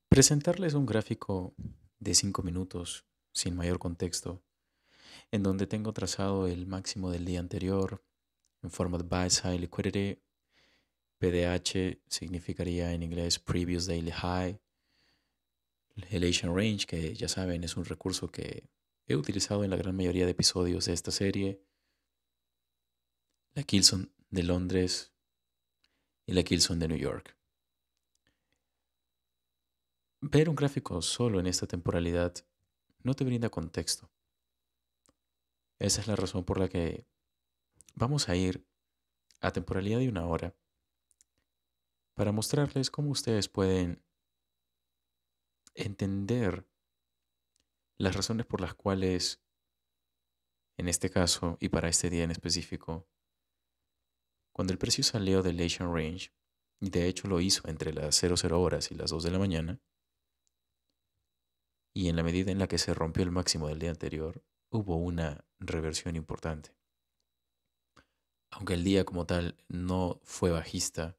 Presentarles un gráfico de 5 minutos sin mayor contexto, en donde tengo trazado el máximo del día anterior en forma de Buy Side Liquidity. PDH significaría en inglés Previous Daily High. El Asian Range, que ya saben es un recurso que he utilizado en la gran mayoría de episodios de esta serie. La Kilson de Londres y la Kilson de New York. Ver un gráfico solo en esta temporalidad no te brinda contexto. Esa es la razón por la que vamos a ir a temporalidad de una hora para mostrarles cómo ustedes pueden entender las razones por las cuales, en este caso y para este día en específico, cuando el precio salió del Asian Range, y de hecho lo hizo entre las 00 horas y las 2 de la mañana, y en la medida en la que se rompió el máximo del día anterior, hubo una reversión importante. Aunque el día como tal no fue bajista,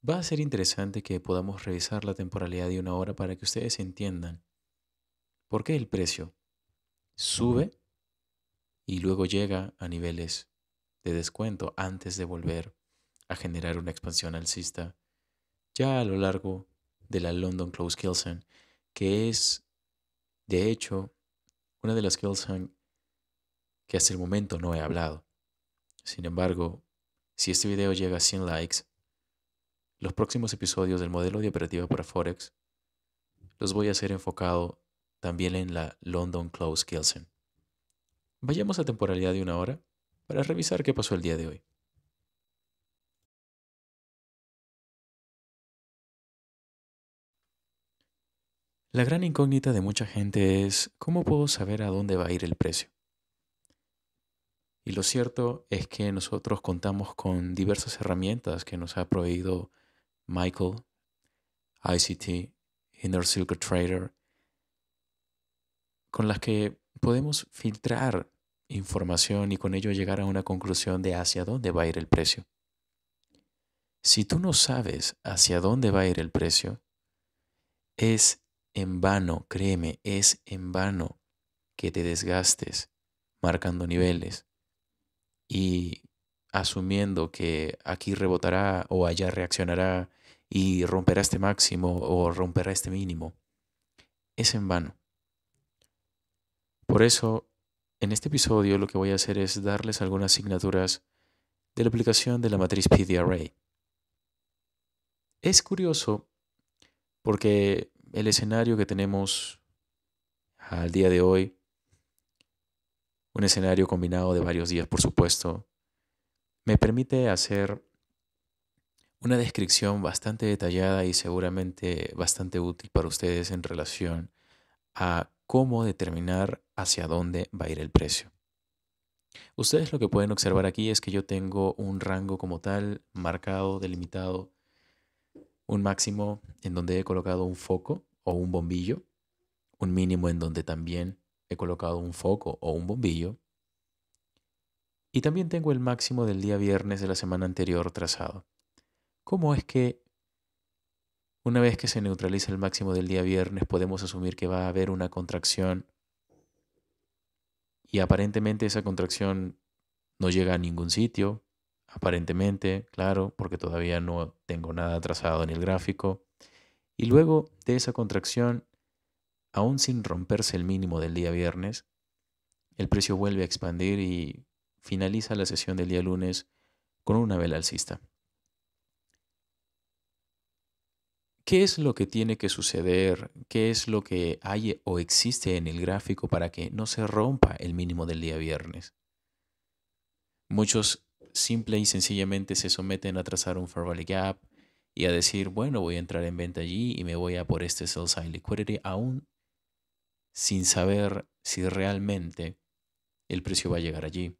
va a ser interesante que podamos revisar la temporalidad de una hora para que ustedes entiendan por qué el precio sube y luego llega a niveles de descuento antes de volver a generar una expansión alcista ya a lo largo de la London Close Kelsen, que es de hecho una de las Kelsen que hasta el momento no he hablado. Sin embargo, si este video llega a 100 likes, los próximos episodios del modelo de operativa para Forex los voy a hacer enfocado también en la London Close Kelsen. Vayamos a temporalidad de una hora para revisar qué pasó el día de hoy. La gran incógnita de mucha gente es ¿cómo puedo saber a dónde va a ir el precio? Y lo cierto es que nosotros contamos con diversas herramientas que nos ha proveído Michael, ICT, Inner Circle Trader, con las que podemos filtrar información y con ello llegar a una conclusión de hacia dónde va a ir el precio. Si tú no sabes hacia dónde va a ir el precio, es en vano, créeme, es en vano que te desgastes marcando niveles y asumiendo que aquí rebotará o allá reaccionará y romperá este máximo o romperá este mínimo. Es en vano. Por eso, en este episodio lo que voy a hacer es darles algunas asignaturas de la aplicación de la matriz PDRA. Es curioso porque el escenario que tenemos al día de hoy, un escenario combinado de varios días, por supuesto, me permite hacer una descripción bastante detallada y seguramente bastante útil para ustedes en relación a cómo determinar hacia dónde va a ir el precio. Ustedes lo que pueden observar aquí es que yo tengo un rango como tal, marcado, delimitado, un máximo en donde he colocado un foco o un bombillo, un mínimo en donde también he colocado un foco o un bombillo, y también tengo el máximo del día viernes de la semana anterior trazado. ¿Cómo es que una vez que se neutraliza el máximo del día viernes podemos asumir que va a haber una contracción y aparentemente esa contracción no llega a ningún sitio? Aparentemente, claro, porque todavía no tengo nada trazado en el gráfico. Y luego de esa contracción, aún sin romperse el mínimo del día viernes, el precio vuelve a expandir y finaliza la sesión del día lunes con una vela alcista. ¿Qué es lo que tiene que suceder? ¿Qué es lo que hay o existe en el gráfico para que no se rompa el mínimo del día viernes? Muchos simple y sencillamente se someten a trazar un fair value gap y a decir, bueno, voy a entrar en venta allí y me voy a por este sell side liquidity, aún sin saber si realmente el precio va a llegar allí.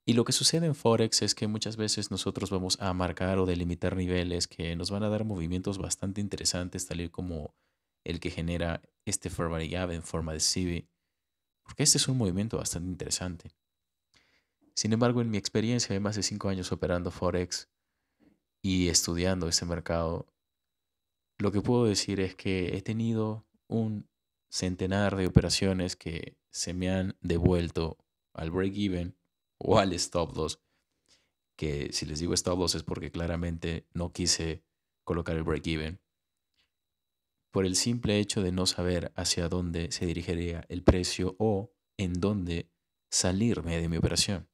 Y lo que sucede en Forex es que muchas veces nosotros vamos a marcar o delimitar niveles que nos van a dar movimientos bastante interesantes, tal y como el que genera este fair value gap en forma de CB, porque este es un movimiento bastante interesante. Sin embargo, en mi experiencia de más de 5 años operando Forex y estudiando este mercado, lo que puedo decir es que he tenido un centenar de operaciones que se me han devuelto al break-even o al stop loss, que si les digo stop loss es porque claramente no quise colocar el break-even, por el simple hecho de no saber hacia dónde se dirigiría el precio o en dónde salirme de mi operación.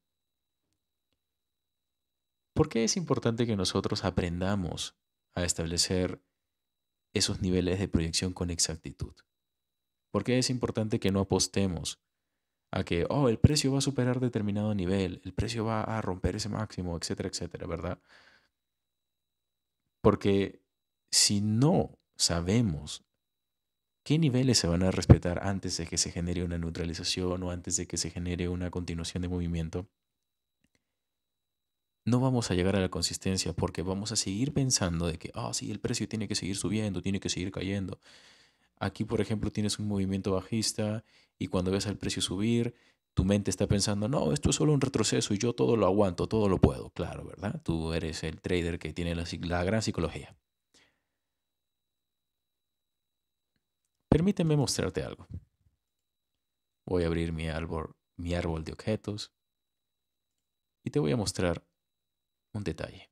¿Por qué es importante que nosotros aprendamos a establecer esos niveles de proyección con exactitud? ¿Por qué es importante que no apostemos a que, oh, el precio va a superar determinado nivel, el precio va a romper ese máximo, etcétera, etcétera, ¿verdad? Porque si no sabemos qué niveles se van a respetar antes de que se genere una neutralización o antes de que se genere una continuación de movimiento, no vamos a llegar a la consistencia porque vamos a seguir pensando de que, ah, sí, el precio tiene que seguir subiendo, tiene que seguir cayendo. Aquí, por ejemplo, tienes un movimiento bajista y cuando ves al precio subir, tu mente está pensando, no, esto es solo un retroceso y yo todo lo aguanto, todo lo puedo. Claro, ¿verdad? Tú eres el trader que tiene la gran psicología. Permíteme mostrarte algo. Voy a abrir mi árbol de objetos y te voy a mostrar un detalle.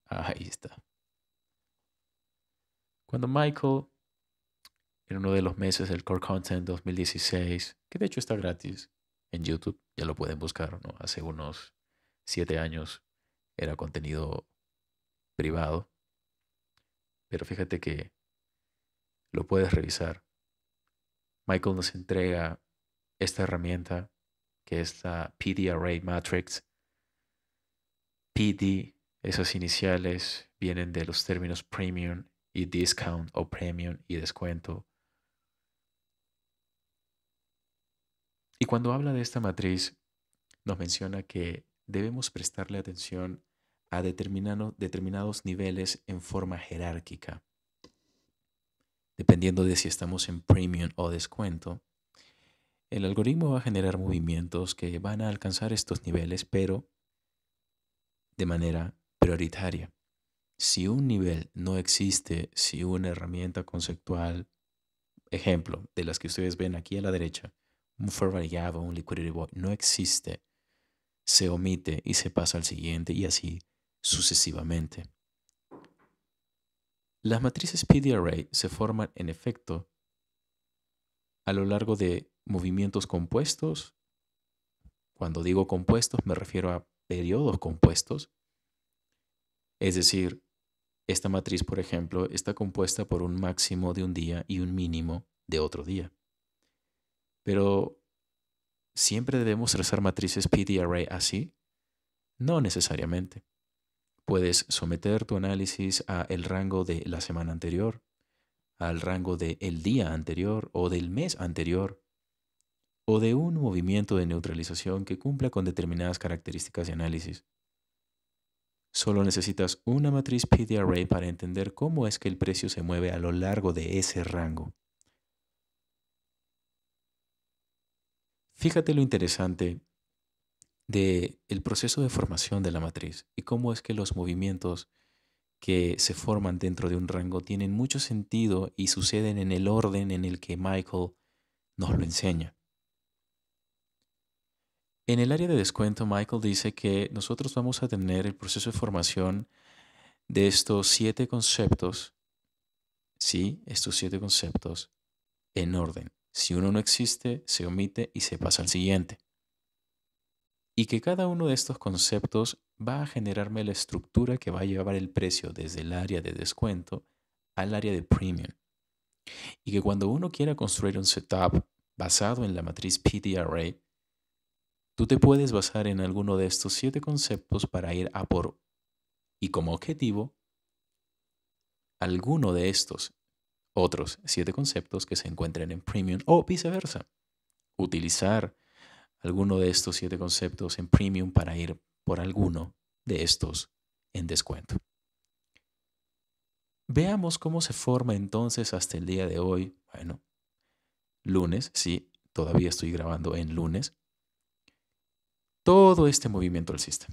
Ahí está. Cuando Michael, en uno de los meses del Core Content 2016, que de hecho está gratis en YouTube, ya lo pueden buscar, ¿no? Hace unos 7 años era contenido privado, pero fíjate que lo puedes revisar. Michael nos entrega esta herramienta que es la PD Array Matrix. PD, esas iniciales vienen de los términos premium y discount o premium y descuento. Y cuando habla de esta matriz, nos menciona que debemos prestarle atención a determinados niveles en forma jerárquica. Dependiendo de si estamos en premium o descuento, el algoritmo va a generar movimientos que van a alcanzar estos niveles, pero de manera prioritaria. Si un nivel no existe, si una herramienta conceptual, ejemplo, de las que ustedes ven aquí a la derecha, un fair value gap o un liquidity void, no existe, se omite y se pasa al siguiente y así sucesivamente. Las matrices PD Array se forman en efecto a lo largo de movimientos compuestos. Cuando digo compuestos me refiero a periodos compuestos. Es decir, esta matriz, por ejemplo, está compuesta por un máximo de un día y un mínimo de otro día. Pero, ¿siempre debemos trazar matrices PD Array así? No necesariamente. Puedes someter tu análisis a el rango de la semana anterior, al rango del día anterior o del mes anterior, o de un movimiento de neutralización que cumpla con determinadas características de análisis. Solo necesitas una matriz PD Array para entender cómo es que el precio se mueve a lo largo de ese rango. Fíjate lo interesante del proceso de formación de la matriz y cómo es que los movimientos que se forman dentro de un rango tienen mucho sentido y suceden en el orden en el que Michael nos lo enseña. En el área de descuento, Michael dice que nosotros vamos a tener el proceso de formación de estos 7 conceptos, sí, estos 7 conceptos en orden. Si uno no existe, se omite y se pasa al siguiente. Y que cada uno de estos conceptos va a generarme la estructura que va a llevar el precio desde el área de descuento al área de premium. Y que cuando uno quiera construir un setup basado en la matriz PD Array, tú te puedes basar en alguno de estos 7 conceptos para ir a por, y como objetivo, alguno de estos otros 7 conceptos que se encuentren en premium o viceversa. Utilizar alguno de estos 7 conceptos en premium para ir por alguno de estos en descuento. Veamos cómo se forma entonces hasta el día de hoy. Bueno, lunes, sí, todavía estoy grabando en lunes. Todo este movimiento alcista.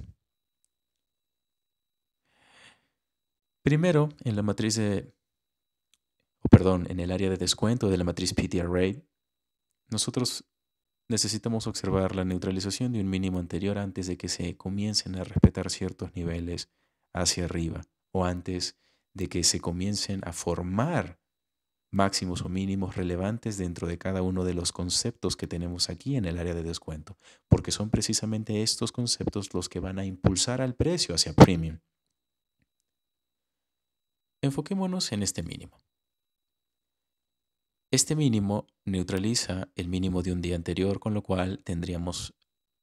Primero, en la matriz en el área de descuento de la matriz PT Array, nosotros necesitamos observar la neutralización de un mínimo anterior antes de que se comiencen a respetar ciertos niveles hacia arriba o antes de que se comiencen a formar máximos o mínimos relevantes dentro de cada uno de los conceptos que tenemos aquí en el área de descuento, porque son precisamente estos conceptos los que van a impulsar al precio hacia premium. Enfoquémonos en este mínimo. Este mínimo neutraliza el mínimo de un día anterior, con lo cual tendríamos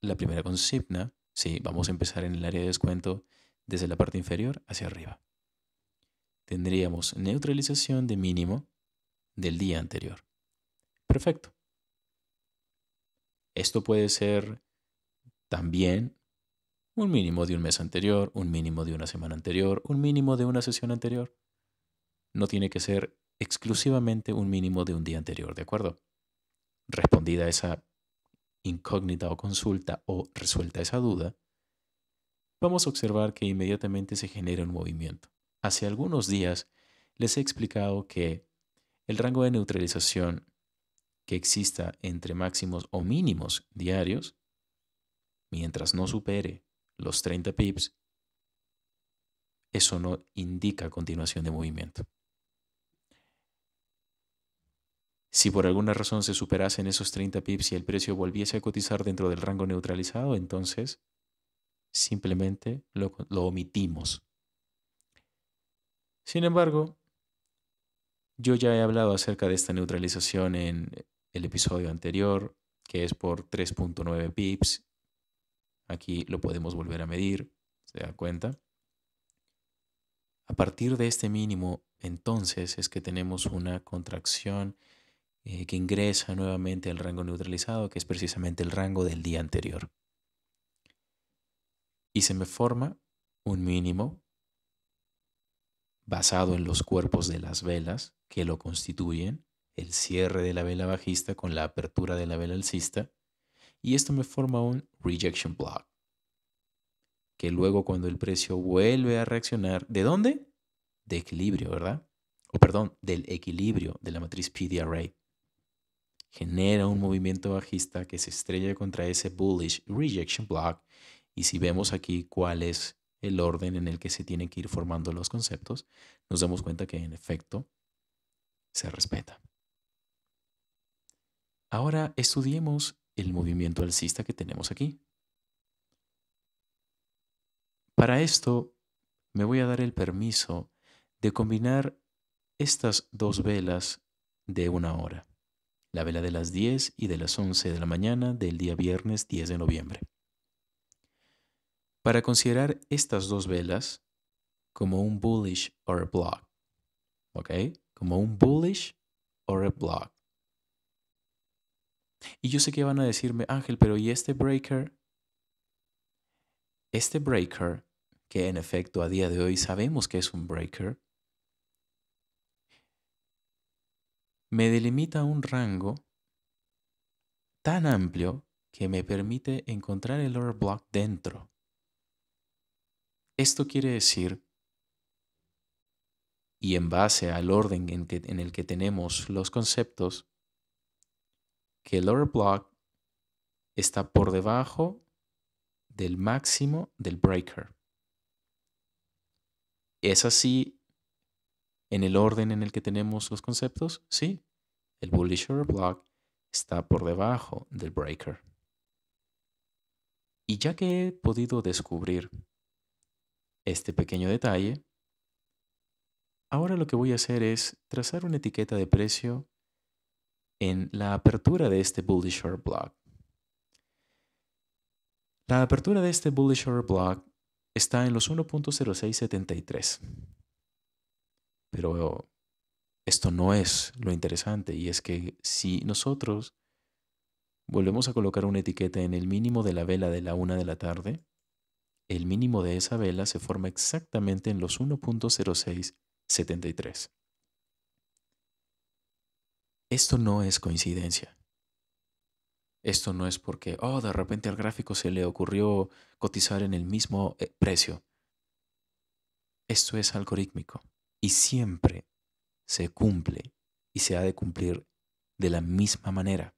la primera consigna. Sí, vamos a empezar en el área de descuento desde la parte inferior hacia arriba. Tendríamos neutralización de mínimo del día anterior. Perfecto. Esto puede ser también un mínimo de un mes anterior, un mínimo de una semana anterior, un mínimo de una sesión anterior. No tiene que ser exclusivamente un mínimo de un día anterior, ¿de acuerdo? Respondida esa incógnita o consulta o resuelta esa duda, vamos a observar que inmediatamente se genera un movimiento. Hace algunos días les he explicado que el rango de neutralización que exista entre máximos o mínimos diarios, mientras no supere los 30 pips, eso no indica continuación de movimiento. Si por alguna razón se superasen esos 30 pips y el precio volviese a cotizar dentro del rango neutralizado, entonces simplemente lo omitimos. Sin embargo, yo ya he hablado acerca de esta neutralización en el episodio anterior, que es por 3.9 pips. Aquí lo podemos volver a medir, ¿se da cuenta? A partir de este mínimo, entonces, es que tenemos una contracción que ingresa nuevamente al rango neutralizado, que es precisamente el rango del día anterior. Y se me forma un mínimo basado en los cuerpos de las velas que lo constituyen, el cierre de la vela bajista con la apertura de la vela alcista, y esto me forma un rejection block, que luego cuando el precio vuelve a reaccionar, ¿de dónde? De equilibrio, ¿verdad? O perdón, del equilibrio de la matriz PD Array. Genera un movimiento bajista que se estrella contra ese bullish rejection block, y si vemos aquí cuál es el orden en el que se tienen que ir formando los conceptos, nos damos cuenta que en efecto se respeta. Ahora estudiemos el movimiento alcista que tenemos aquí. Para esto me voy a dar el permiso de combinar estas dos velas de una hora, la vela de las 10 y de las 11 de la mañana del día viernes 10 de noviembre, para considerar estas dos velas como un bullish or a block, ¿ok? Como un bullish or a block. Y yo sé que van a decirme, Ángel, pero ¿y este breaker? Este breaker, que en efecto a día de hoy sabemos que es un breaker, me delimita un rango tan amplio que me permite encontrar el order block dentro. Esto quiere decir, y en base al orden en el que tenemos los conceptos, que el order block está por debajo del máximo del breaker. ¿Es así en el orden en el que tenemos los conceptos? Sí, el bullish order block está por debajo del breaker. Y ya que he podido descubrir este pequeño detalle, ahora lo que voy a hacer es trazar una etiqueta de precio en la apertura de este bullish order block. La apertura de este bullish order block está en los 1.0673. Pero esto no es lo interesante, y es que si nosotros volvemos a colocar una etiqueta en el mínimo de la vela de la 1 de la tarde, el mínimo de esa vela se forma exactamente en los 1.0673. Esto no es coincidencia. Esto no es porque, de repente al gráfico se le ocurrió cotizar en el mismo precio. Esto es algorítmico y siempre se cumple y se ha de cumplir de la misma manera.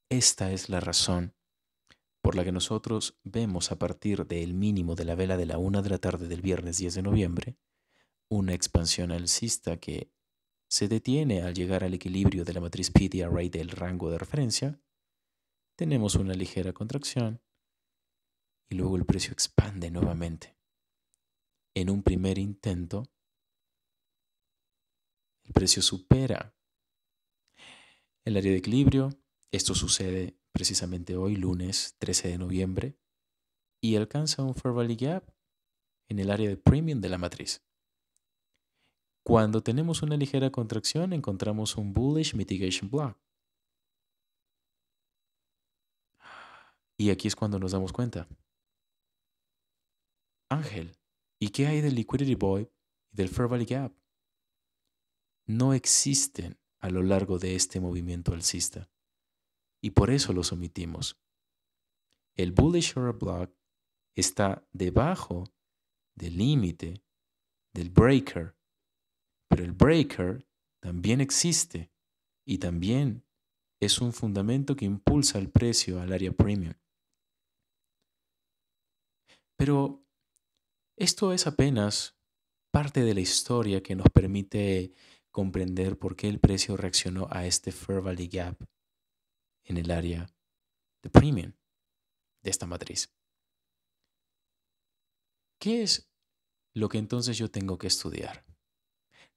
Esta es la razón por la que nosotros vemos a partir del mínimo de la vela de la 1 de la tarde del viernes 10 de noviembre una expansión alcista que se detiene al llegar al equilibrio de la matriz PD array del rango de referencia, tenemos una ligera contracción y luego el precio expande nuevamente. En un primer intento, el precio supera el área de equilibrio. Esto sucede precisamente hoy, lunes 13 de noviembre, y alcanza un Fair Value Gap en el área de premium de la matriz. Cuando tenemos una ligera contracción, encontramos un Bullish Mitigation Block. Y aquí es cuando nos damos cuenta. Ángel, ¿y qué hay del Liquidity Void y del Fair Value Gap? No existen a lo largo de este movimiento alcista y por eso los omitimos. El Bullish Order Block está debajo del límite del breaker, pero el breaker también existe y también es un fundamento que impulsa el precio al área premium. Pero esto es apenas parte de la historia que nos permite comprender por qué el precio reaccionó a este Fair Value Gap en el área de premium de esta matriz. ¿Qué es lo que entonces yo tengo que estudiar?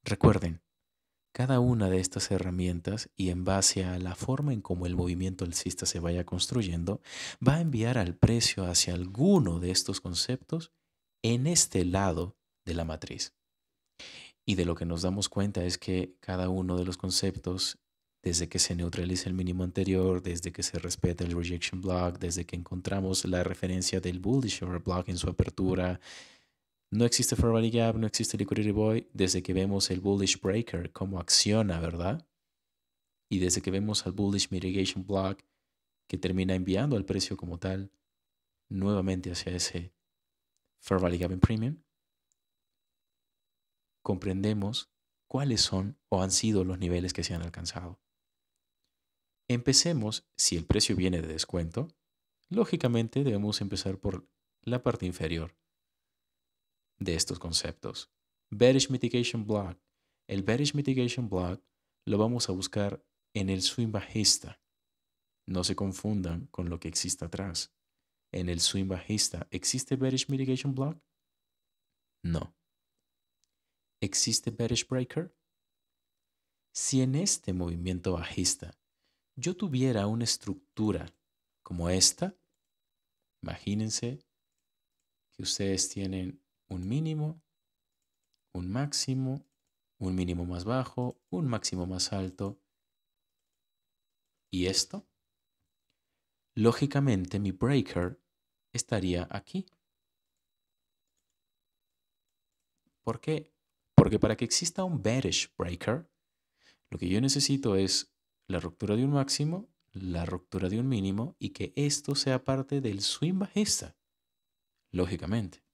Recuerden, cada una de estas herramientas y en base a la forma en cómo el movimiento alcista se vaya construyendo, va a enviar al precio hacia alguno de estos conceptos en este lado de la matriz. Y de lo que nos damos cuenta es que cada uno de los conceptos, desde que se neutraliza el mínimo anterior, desde que se respeta el rejection block, desde que encontramos la referencia del bullish order block en su apertura, no existe Fair Value Gap, no existe Liquidity Void, desde que vemos el bullish breaker cómo acciona, ¿verdad? Y desde que vemos al bullish mitigation block que termina enviando al precio como tal nuevamente hacia ese Fair Value Gap en premium, comprendemos cuáles son o han sido los niveles que se han alcanzado. Empecemos, si el precio viene de descuento, lógicamente debemos empezar por la parte inferior de estos conceptos. Bearish Mitigation Block. El Bearish Mitigation Block lo vamos a buscar en el swing bajista. No se confundan con lo que existe atrás. En el swing bajista, ¿existe Bearish Mitigation Block? No. ¿Existe Bearish Breaker? Si en este movimiento bajista yo tuviera una estructura como esta, imagínense que ustedes tienen un mínimo, un máximo, un mínimo más bajo, un máximo más alto. ¿Y esto? Lógicamente mi breaker estaría aquí. ¿Por qué? Porque para que exista un bearish breaker, lo que yo necesito es la ruptura de un máximo, la ruptura de un mínimo y que esto sea parte del swing bajista, lógicamente.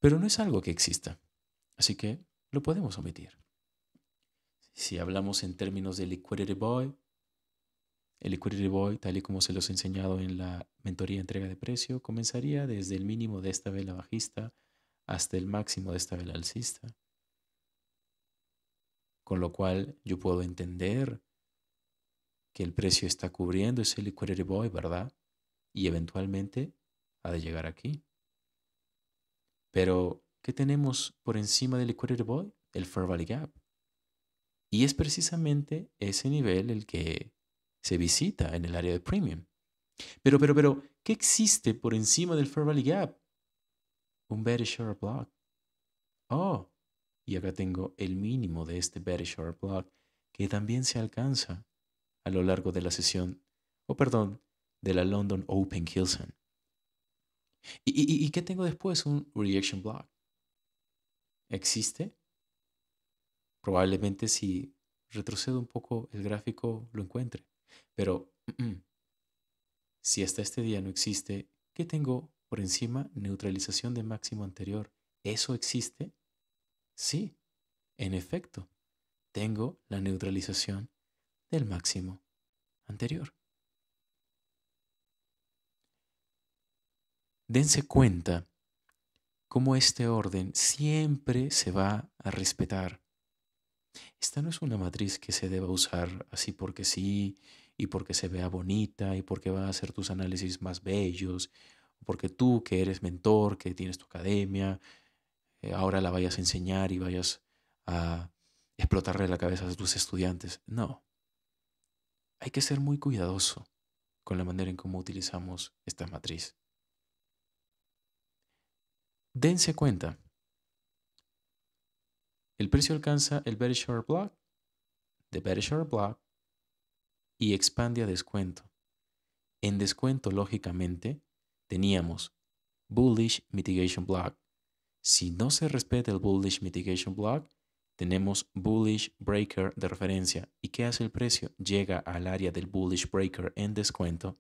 Pero no es algo que exista, así que lo podemos omitir. Si hablamos en términos de Liquidity Void, el Liquidity Void, tal y como se los he enseñado en la mentoría entrega de precio, comenzaría desde el mínimo de esta vela bajista hasta el máximo de esta vela alcista. Con lo cual yo puedo entender que el precio está cubriendo ese Liquidity Void, ¿verdad? Y eventualmente ha de llegar aquí. Pero, ¿qué tenemos por encima del Liquidity Void? El Fair Value Gap. Y es precisamente ese nivel el que se visita en el área de premium. Pero, ¿qué existe por encima del Fair Value Gap? Un bearish order block. Oh, y acá tengo el mínimo de este bearish order block que también se alcanza a lo largo de la sesión, de la London Open Kilson. ¿Y qué tengo después? Un rejection block. ¿Existe? Probablemente si retrocedo un poco el gráfico lo encuentre. Pero si hasta este día no existe, ¿qué tengo por encima? Neutralización de máximo anterior ¿Eso existe? Sí, en efecto, tengo la neutralización del máximo anterior. Dense cuenta cómo este orden siempre se va a respetar. Esta no es una matriz que se deba usar así porque sí, y porque se vea bonita, y porque va a hacer tus análisis más bellos, porque tú que eres mentor, que tienes tu academia, ahora la vayas a enseñar y vayas a explotarle la cabeza a tus estudiantes. No, hay que ser muy cuidadoso con la manera en cómo utilizamos esta matriz. Dense cuenta, el precio alcanza el Very Short Block, the Very Short Block, y expande a descuento. En descuento, lógicamente, teníamos Bullish Mitigation Block. Si no se respeta el Bullish Mitigation Block, tenemos Bullish Breaker de referencia. ¿Y qué hace el precio? Llega al área del Bullish Breaker en descuento.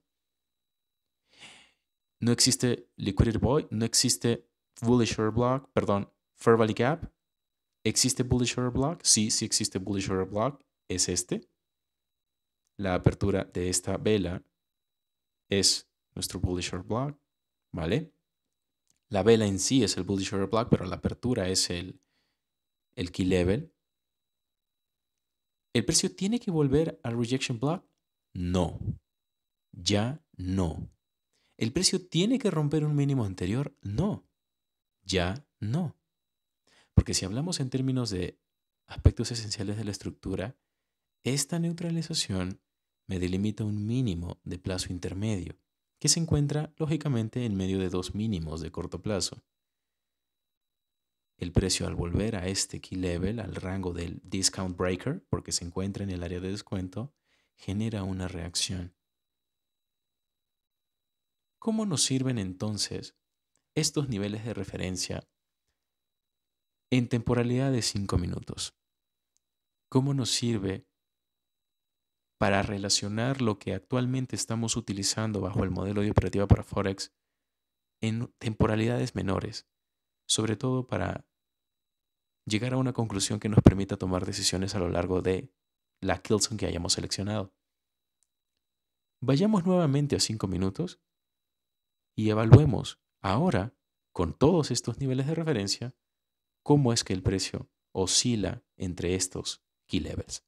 No existe Liquidity Void, no existe Bullish Order Block, perdón, Fair Value Gap. ¿Existe Bullish Order Block? Sí, sí existe Bullish Order Block. Es este. La apertura de esta vela es nuestro Bullish Order Block, ¿vale? La vela en sí es el Bullish Order Block, pero la apertura es el Key Level. ¿El precio tiene que volver al Rejection Block? No. Ya no. ¿El precio tiene que romper un mínimo anterior? No. Ya no. Porque si hablamos en términos de aspectos esenciales de la estructura, esta neutralización me delimita un mínimo de plazo intermedio, que se encuentra lógicamente en medio de dos mínimos de corto plazo. El precio al volver a este key level, al rango del discount breaker, porque se encuentra en el área de descuento, genera una reacción. ¿Cómo nos sirven entonces estos niveles de referencia en temporalidad de 5 minutos? ¿Cómo nos sirve para relacionar lo que actualmente estamos utilizando bajo el modelo de operativa para Forex en temporalidades menores, sobre todo para llegar a una conclusión que nos permita tomar decisiones a lo largo de la Killzone que hayamos seleccionado? Vayamos nuevamente a 5 minutos y evaluemos ahora, con todos estos niveles de referencia, cómo es que el precio oscila entre estos key levels.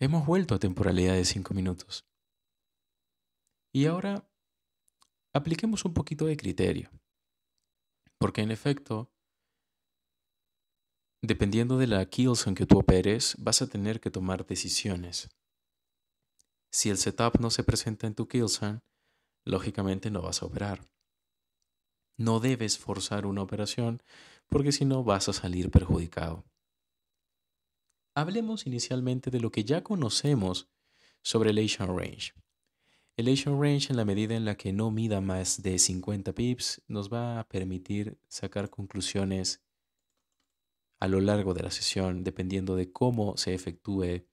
Hemos vuelto a temporalidad de 5 minutos. Y ahora apliquemos un poquito de criterio, porque en efecto, dependiendo de la Killzone que tú operes, vas a tener que tomar decisiones. Si el setup no se presenta en tu Killzone, lógicamente no vas a operar. No debes forzar una operación porque si no vas a salir perjudicado. Hablemos inicialmente de lo que ya conocemos sobre el Asian Range. El Asian Range, en la medida en la que no mida más de 50 pips, nos va a permitir sacar conclusiones a lo largo de la sesión, dependiendo de cómo se efectúe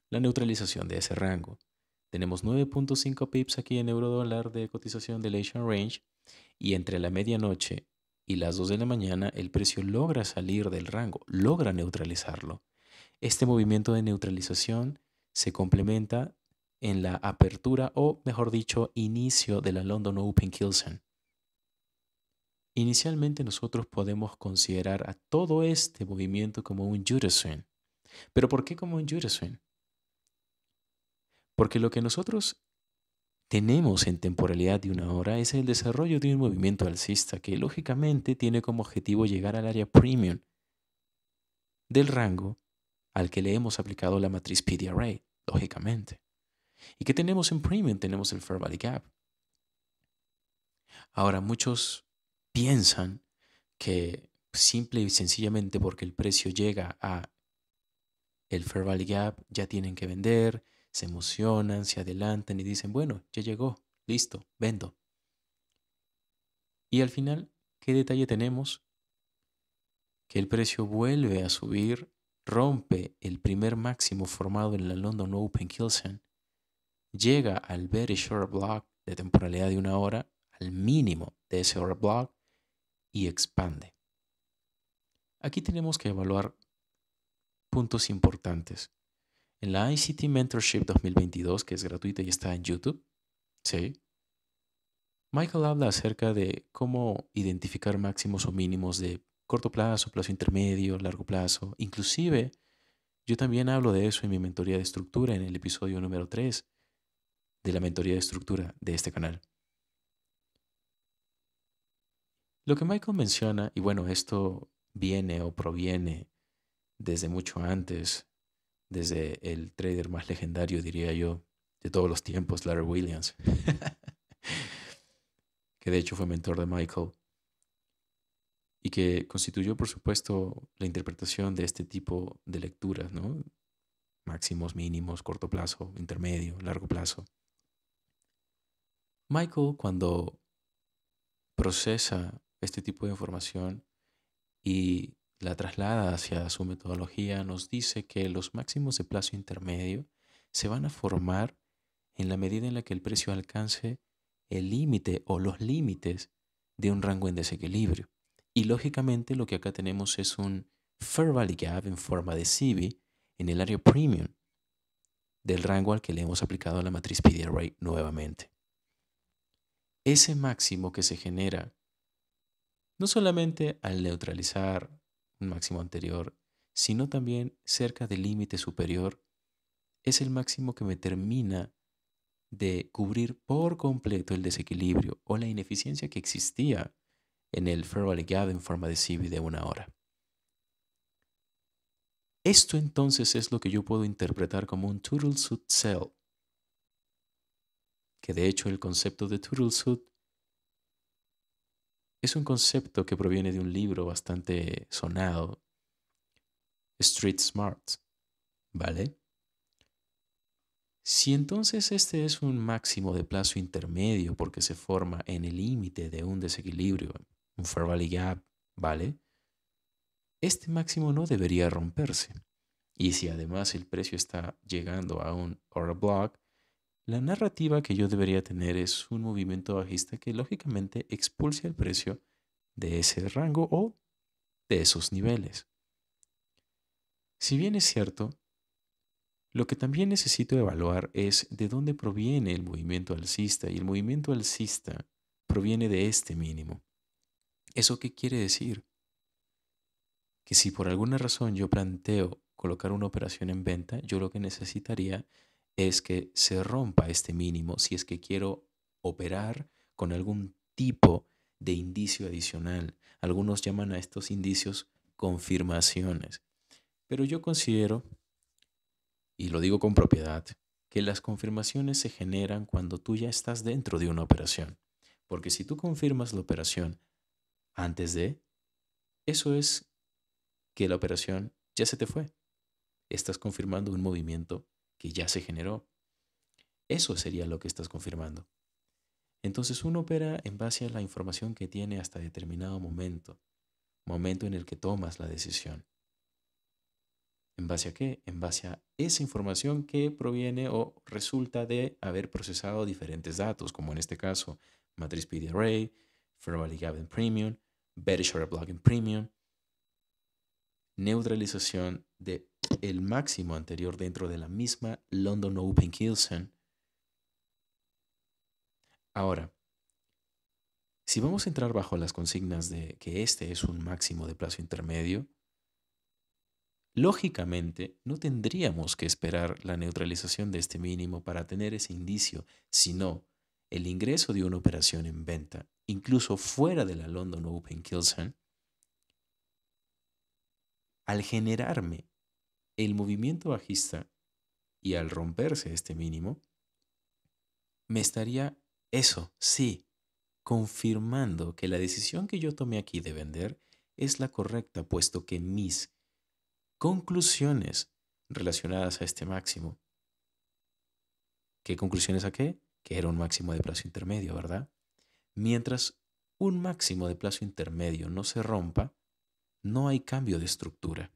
la neutralización de ese rango. Tenemos 9.5 pips aquí en euro-dólar de cotización del Asian Range y entre la medianoche y las 2 de la mañana el precio logra salir del rango, logra neutralizarlo. Este movimiento de neutralización se complementa en la apertura o, mejor dicho, inicio de la London Open Killzone. Inicialmente nosotros podemos considerar a todo este movimiento como un Judo Swing. ¿Pero por qué como un Judo Swing? Porque lo que nosotros tenemos en temporalidad de una hora es el desarrollo de un movimiento alcista que lógicamente tiene como objetivo llegar al área premium del rango al que le hemos aplicado la matriz PDRA, lógicamente. ¿Y qué tenemos en premium? Tenemos el Fair Value Gap. Ahora, muchos piensan que simple y sencillamente porque el precio llega a el Fair Value Gap ya tienen que vender, se emocionan, se adelantan y dicen, bueno, ya llegó, listo, vendo. Y al final, ¿qué detalle tenemos? Que el precio vuelve a subir, rompe el primer máximo formado en la London Open Killzone, llega al Very Short Block de temporalidad de 1 hora al mínimo de ese order block y expande. Aquí tenemos que evaluar puntos importantes. En la ICT Mentorship 2022, que es gratuita y está en YouTube, ¿sí? Michael habla acerca de cómo identificar máximos o mínimos de corto plazo, plazo intermedio, largo plazo. Inclusive, yo también hablo de eso en mi mentoría de estructura en el episodio número 3 de la mentoría de estructura de este canal. Lo que Michael menciona, y bueno, esto viene o proviene desde mucho antes, desde el trader más legendario, diría yo, de todos los tiempos, Larry Williams, que de hecho fue mentor de Michael y que constituyó, por supuesto, la interpretación de este tipo de lecturas, ¿no? Máximos, mínimos, corto plazo, intermedio, largo plazo. Michael, cuando procesa este tipo de información y la traslada hacia su metodología, nos dice que los máximos de plazo intermedio se van a formar en la medida en la que el precio alcance el límite o los límites de un rango en desequilibrio. Y lógicamente lo que acá tenemos es un Fair Value Gap en forma de CB en el área premium del rango al que le hemos aplicado la matriz PD-Array nuevamente. Ese máximo que se genera no solamente al neutralizar un máximo anterior, sino también cerca del límite superior, es el máximo que me termina de cubrir por completo el desequilibrio o la ineficiencia que existía en el Fair Value Gap en forma de CB de 1 hora. Esto entonces es lo que yo puedo interpretar como un Turtle Suit Sell, que de hecho el concepto de Turtle Suit es un concepto que proviene de un libro bastante sonado, Street Smarts, ¿vale? Si entonces este es un máximo de plazo intermedio porque se forma en el límite de un desequilibrio, un Fair Value Gap, ¿vale? Este máximo no debería romperse. Y si además el precio está llegando a un order block, la narrativa que yo debería tener es un movimiento bajista que lógicamente expulse el precio de ese rango o de esos niveles. Si bien es cierto, lo que también necesito evaluar es de dónde proviene el movimiento alcista y el movimiento alcista proviene de este mínimo. ¿Eso qué quiere decir? Que si por alguna razón yo planteo colocar una operación en venta, yo lo que necesitaría es que se rompa este mínimo si es que quiero operar con algún tipo de indicio adicional. Algunos llaman a estos indicios confirmaciones, pero yo considero, y lo digo con propiedad, que las confirmaciones se generan cuando tú ya estás dentro de una operación. Porque si tú confirmas la operación antes de, eso es que la operación ya se te fue. Estás confirmando un movimiento que ya se generó. Eso sería lo que estás confirmando. Entonces uno opera en base a la información que tiene hasta determinado momento, momento en el que tomas la decisión. ¿En base a qué? En base a esa información que proviene o resulta de haber procesado diferentes datos, como en este caso matriz PD Array, Fair Value Gap en Premium, Bearish Order Block en Premium, neutralización de el máximo anterior dentro de la misma London Open Kilson. Ahora, si vamos a entrar bajo las consignas de que este es un máximo de plazo intermedio, lógicamente no tendríamos que esperar la neutralización de este mínimo para tener ese indicio, sino el ingreso de una operación en venta, incluso fuera de la London Open Kilson, al generarme el movimiento bajista y al romperse este mínimo, me estaría eso, sí, confirmando que la decisión que yo tomé aquí de vender es la correcta, puesto que mis conclusiones relacionadas a este máximo, ¿qué conclusiones saqué? Que era un máximo de plazo intermedio, ¿verdad? Mientras un máximo de plazo intermedio no se rompa, no hay cambio de estructura.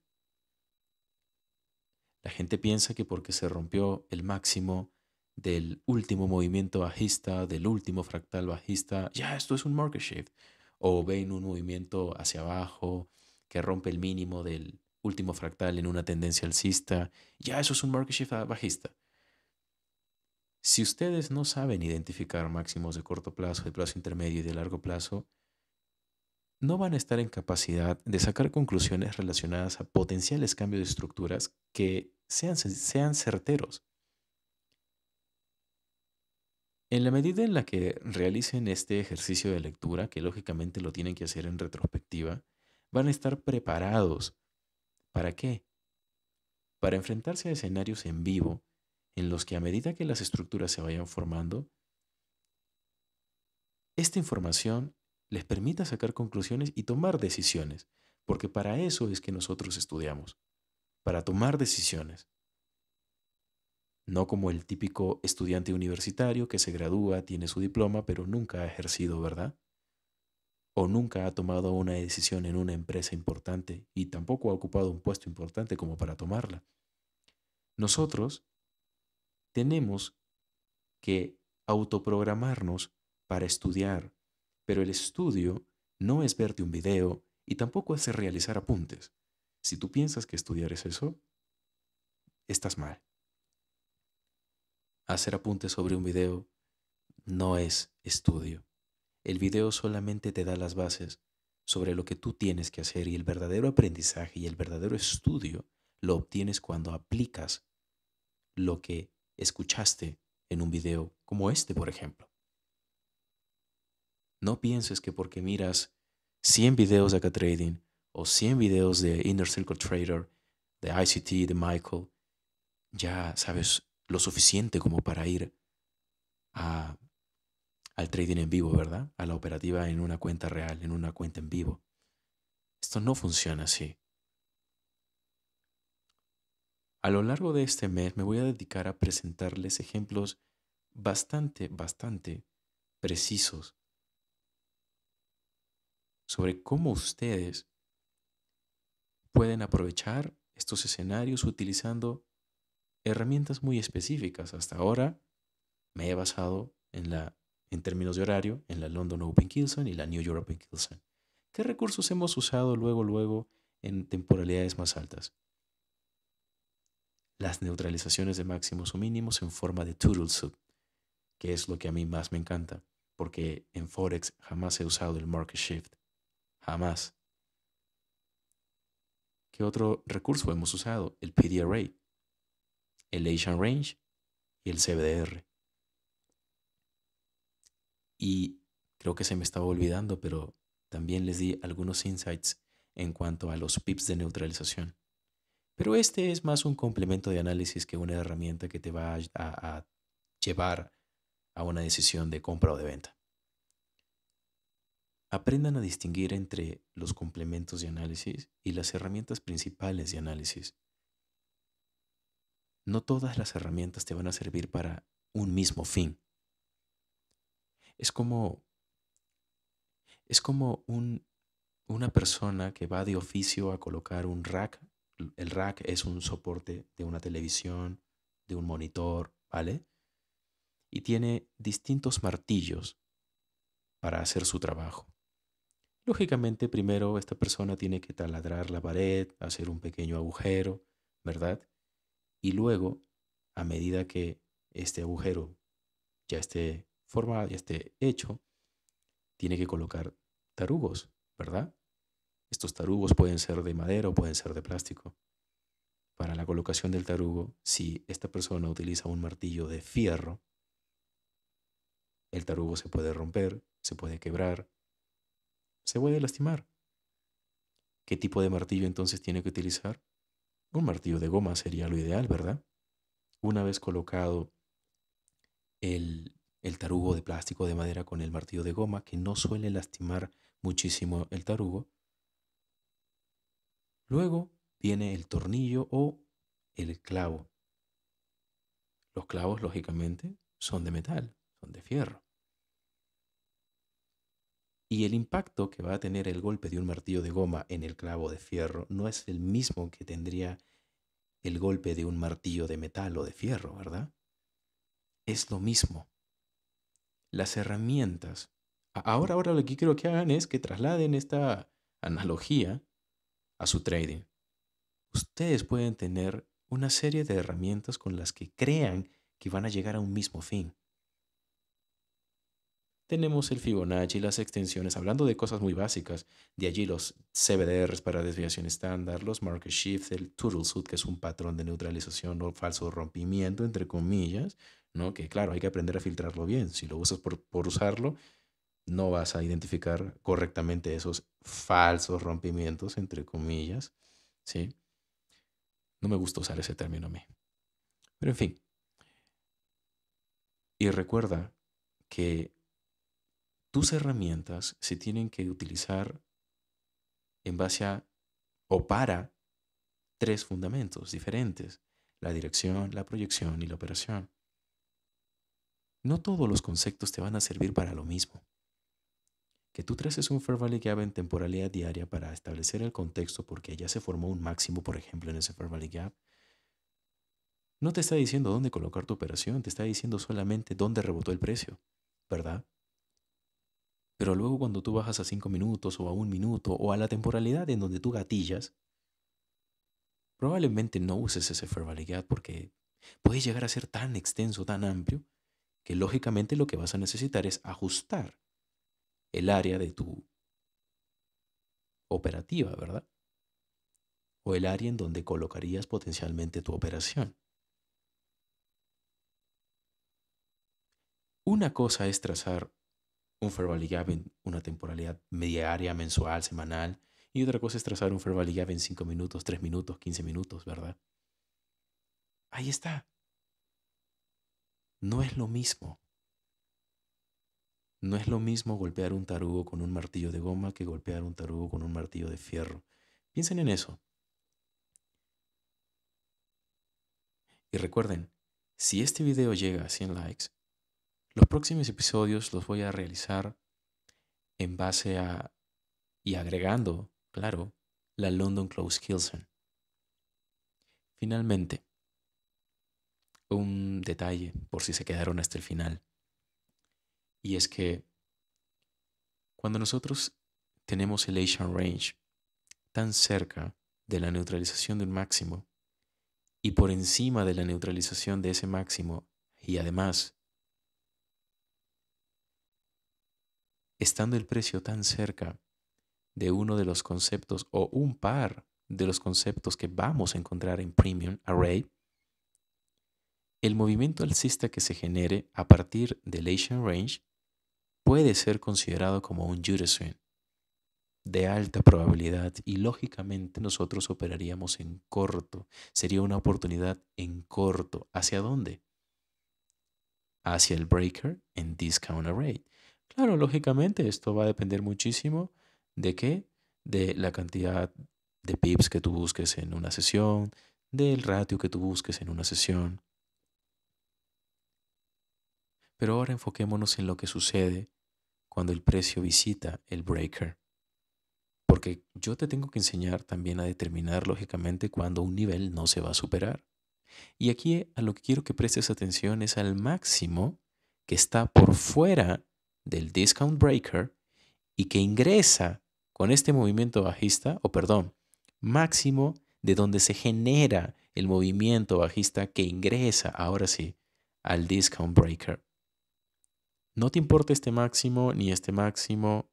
La gente piensa que porque se rompió el máximo del último movimiento bajista, del último fractal bajista, ya esto es un market shift. O ven un movimiento hacia abajo que rompe el mínimo del último fractal en una tendencia alcista, ya eso es un market shift bajista. Si ustedes no saben identificar máximos de corto plazo, de plazo intermedio y de largo plazo, no van a estar en capacidad de sacar conclusiones relacionadas a potenciales cambios de estructuras que sean certeros. En la medida en la que realicen este ejercicio de lectura, que lógicamente lo tienen que hacer en retrospectiva, van a estar preparados. ¿Para qué? Para enfrentarse a escenarios en vivo en los que a medida que las estructuras se vayan formando, esta información les permita sacar conclusiones y tomar decisiones, porque para eso es que nosotros estudiamos, para tomar decisiones. No como el típico estudiante universitario que se gradúa, tiene su diploma, pero nunca ha ejercido, ¿verdad? O nunca ha tomado una decisión en una empresa importante y tampoco ha ocupado un puesto importante como para tomarla. Nosotros tenemos que autoprogramarnos para estudiar, pero el estudio no es verte un video y tampoco es realizar apuntes. Si tú piensas que estudiar es eso, estás mal. Hacer apuntes sobre un video no es estudio. El video solamente te da las bases sobre lo que tú tienes que hacer y el verdadero aprendizaje y el verdadero estudio lo obtienes cuando aplicas lo que escuchaste en un video como este, por ejemplo. No pienses que porque miras 100 videos de Acá Trading o 100 videos de Inner Circle Trader, de ICT, de Michael, ya sabes lo suficiente como para ir a al trading en vivo, ¿verdad? A la operativa en una cuenta real, en una cuenta en vivo. Esto no funciona así. A lo largo de este mes me voy a dedicar a presentarles ejemplos bastante precisos sobre cómo ustedes pueden aprovechar estos escenarios utilizando herramientas muy específicas. Hasta ahora me he basado en términos de horario, en la London Open Kilson y la New York Open Kilson. ¿Qué recursos hemos usado luego en temporalidades más altas? Las neutralizaciones de máximos o mínimos en forma de turtle soup, que es lo que a mí más me encanta, porque en Forex jamás he usado el market shift. Jamás. ¿Qué otro recurso hemos usado? El PD Array, el Asian Range y el CBDR. Y creo que se me estaba olvidando, pero también les di algunos insights en cuanto a los pips de neutralización. Pero este es más un complemento de análisis que una herramienta que te va a llevar a una decisión de compra o de venta. Aprendan a distinguir entre los complementos de análisis y las herramientas principales de análisis. No todas las herramientas te van a servir para un mismo fin. Es como, una persona que va de oficio a colocar un rack. El rack es un soporte de una televisión, de un monitor, ¿vale? Y tiene distintos martillos para hacer su trabajo. Lógicamente, primero esta persona tiene que taladrar la pared, hacer un pequeño agujero, ¿verdad? Y luego, a medida que este agujero ya esté formado, ya esté hecho, tiene que colocar tarugos, ¿verdad? Estos tarugos pueden ser de madera o pueden ser de plástico. Para la colocación del tarugo, si esta persona utiliza un martillo de fierro, el tarugo se puede romper, se puede quebrar, se puede lastimar. ¿Qué tipo de martillo entonces tiene que utilizar? Un martillo de goma sería lo ideal, ¿verdad? Una vez colocado el tarugo de plástico o de madera con el martillo de goma, que no suele lastimar muchísimo el tarugo, luego viene el tornillo o el clavo. Los clavos, lógicamente, son de metal, son de fierro. Y el impacto que va a tener el golpe de un martillo de goma en el clavo de fierro no es el mismo que tendría el golpe de un martillo de metal o de fierro, ¿verdad? es lo mismo. Las herramientas. Ahora lo que quiero que hagan es que trasladen esta analogía a su trading. Ustedes pueden tener una serie de herramientas con las que crean que van a llegar a un mismo fin. Tenemos el Fibonacci, las extensiones, hablando de cosas muy básicas. De allí los CBDRs para desviación estándar, los market shifts, el Turtle Suit, que es un patrón de neutralización o falso rompimiento, entre comillas, ¿no? Que claro, hay que aprender a filtrarlo bien. Si lo usas por usarlo, no vas a identificar correctamente esos falsos rompimientos, entre comillas, ¿sí? No me gusta usar ese término a mí. Pero en fin, y recuerda que tus herramientas se tienen que utilizar en base a o para tres fundamentos diferentes: la dirección, la proyección y la operación. No todos los conceptos te van a servir para lo mismo. Que tú traces un Fair Value Gap en temporalidad diaria para establecer el contexto porque ya se formó un máximo, por ejemplo, en ese Fair Value Gap, no te está diciendo dónde colocar tu operación, te está diciendo solamente dónde rebotó el precio, ¿verdad? Pero luego cuando tú bajas a 5 minutos o a 1 minuto o a la temporalidad en donde tú gatillas, probablemente no uses ese Fair Value Gap porque puede llegar a ser tan extenso, tan amplio, que lógicamente lo que vas a necesitar es ajustar el área de tu operativa, ¿verdad? O el área en donde colocarías potencialmente tu operación. Una cosa es trazar un Fair Value Gap en una temporalidad diaria, mensual, semanal, y otra cosa es trazar un Fair Value Gap en 5 minutos, 3 minutos, 15 minutos, ¿verdad? Ahí está. No es lo mismo. No es lo mismo golpear un tarugo con un martillo de goma que golpear un tarugo con un martillo de fierro. Piensen en eso. Y recuerden, si este video llega a 100 likes, los próximos episodios los voy a realizar en base a y agregando, claro, la London Close Kilson. Finalmente, un detalle por si se quedaron hasta el final. Y es que cuando nosotros tenemos el Asian Range tan cerca de la neutralización de un máximo y por encima de la neutralización de ese máximo, y además estando el precio tan cerca de uno de los conceptos o un par de los conceptos que vamos a encontrar en Premium Array, el movimiento alcista que se genere a partir del Asian Range puede ser considerado como un Judas Swing de alta probabilidad y lógicamente nosotros operaríamos en corto. Sería una oportunidad en corto. ¿Hacia dónde? Hacia el breaker en Discount Array. Claro, lógicamente esto va a depender muchísimo de qué, de la cantidad de pips que tú busques en una sesión, del ratio que tú busques en una sesión. Pero ahora enfoquémonos en lo que sucede cuando el precio visita el breaker. Porque yo te tengo que enseñar también a determinar lógicamente cuando un nivel no se va a superar. Y aquí a lo que quiero que prestes atención es al máximo que está por fuera del discount breaker y que ingresa con este movimiento bajista, o perdón, máximo de donde se genera el movimiento bajista que ingresa, ahora sí, al discount breaker. No te importa este máximo, ni este máximo,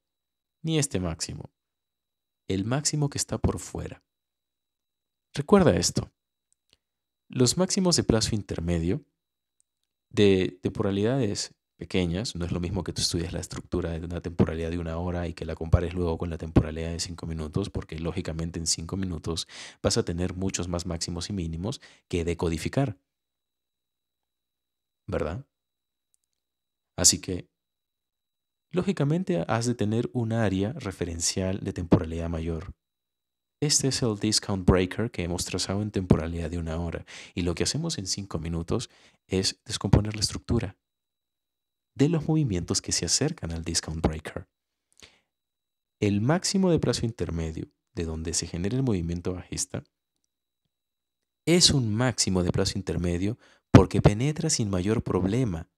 ni este máximo. El máximo que está por fuera. Recuerda esto. Los máximos de plazo intermedio de temporalidades pequeñas, no es lo mismo que tú estudies la estructura de una temporalidad de 1 hora y que la compares luego con la temporalidad de 5 minutos, porque lógicamente en 5 minutos vas a tener muchos más máximos y mínimos que decodificar, ¿verdad? Así que, lógicamente has de tener un área referencial de temporalidad mayor. Este es el discount breaker que hemos trazado en temporalidad de 1 hora y lo que hacemos en 5 minutos es descomponer la estructura de los movimientos que se acercan al discount breaker. El máximo de plazo intermedio de donde se genera el movimiento bajista es un máximo de plazo intermedio porque penetra sin mayor problema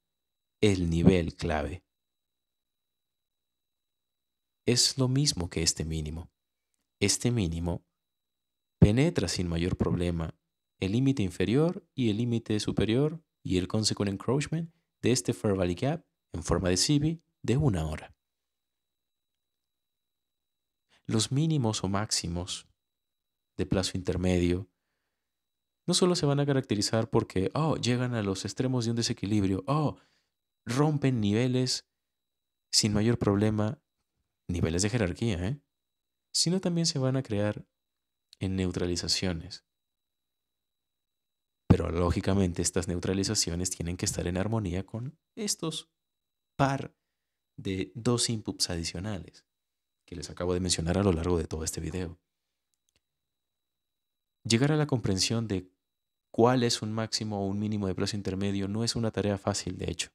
el nivel clave. Es lo mismo que este mínimo. Este mínimo penetra sin mayor problema el límite inferior y el límite superior y el consequent encroachment de este Fair Valley Gap en forma de CB de 1 hora. Los mínimos o máximos de plazo intermedio no solo se van a caracterizar porque, llegan a los extremos de un desequilibrio, rompen niveles sin mayor problema, niveles de jerarquía, sino también se van a crear en neutralizaciones. Pero lógicamente estas neutralizaciones tienen que estar en armonía con estos par de dos inputs adicionales que les acabo de mencionar a lo largo de todo este video. Llegar a la comprensión de cuál es un máximo o un mínimo de plazo intermedio no es una tarea fácil, de hecho.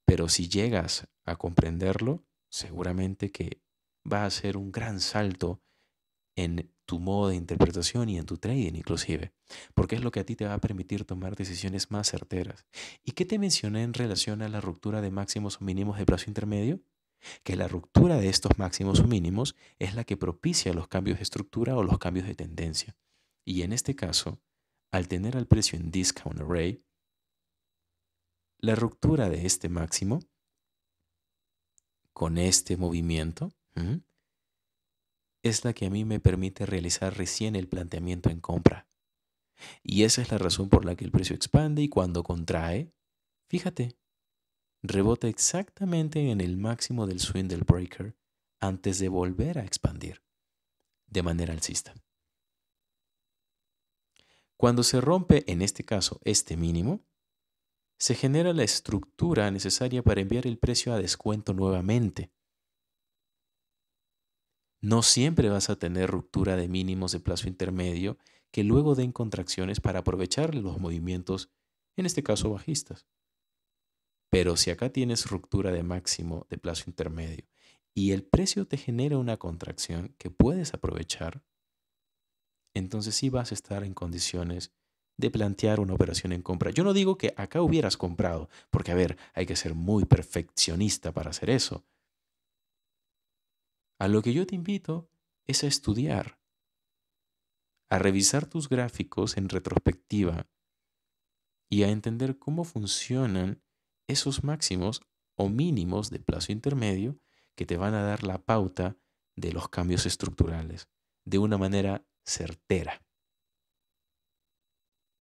Pero si llegas a comprenderlo, seguramente que va a ser un gran salto en tu modo de interpretación y en tu trading inclusive, porque es lo que a ti te va a permitir tomar decisiones más certeras. ¿Y qué te mencioné en relación a la ruptura de máximos o mínimos de plazo intermedio? Que la ruptura de estos máximos o mínimos es la que propicia los cambios de estructura o los cambios de tendencia. Y en este caso, al tener al precio en discount array, la ruptura de este máximo con este movimiento es la que a mí me permite realizar recién el planteamiento en compra. Y esa es la razón por la que el precio expande y cuando contrae, fíjate, rebota exactamente en el máximo del swing del breaker antes de volver a expandir de manera alcista. Cuando se rompe, en este caso, este mínimo, se genera la estructura necesaria para enviar el precio a descuento nuevamente. No siempre vas a tener ruptura de mínimos de plazo intermedio que luego den contracciones para aprovechar los movimientos, en este caso bajistas. Pero si acá tienes ruptura de máximo de plazo intermedio y el precio te genera una contracción que puedes aprovechar, entonces sí vas a estar en condiciones de plantear una operación en compra. Yo no digo que acá hubieras comprado, porque a ver, hay que ser muy perfeccionista para hacer eso. A lo que yo te invito es a estudiar, a revisar tus gráficos en retrospectiva y a entender cómo funcionan esos máximos o mínimos de plazo intermedio que te van a dar la pauta de los cambios estructurales de una manera certera.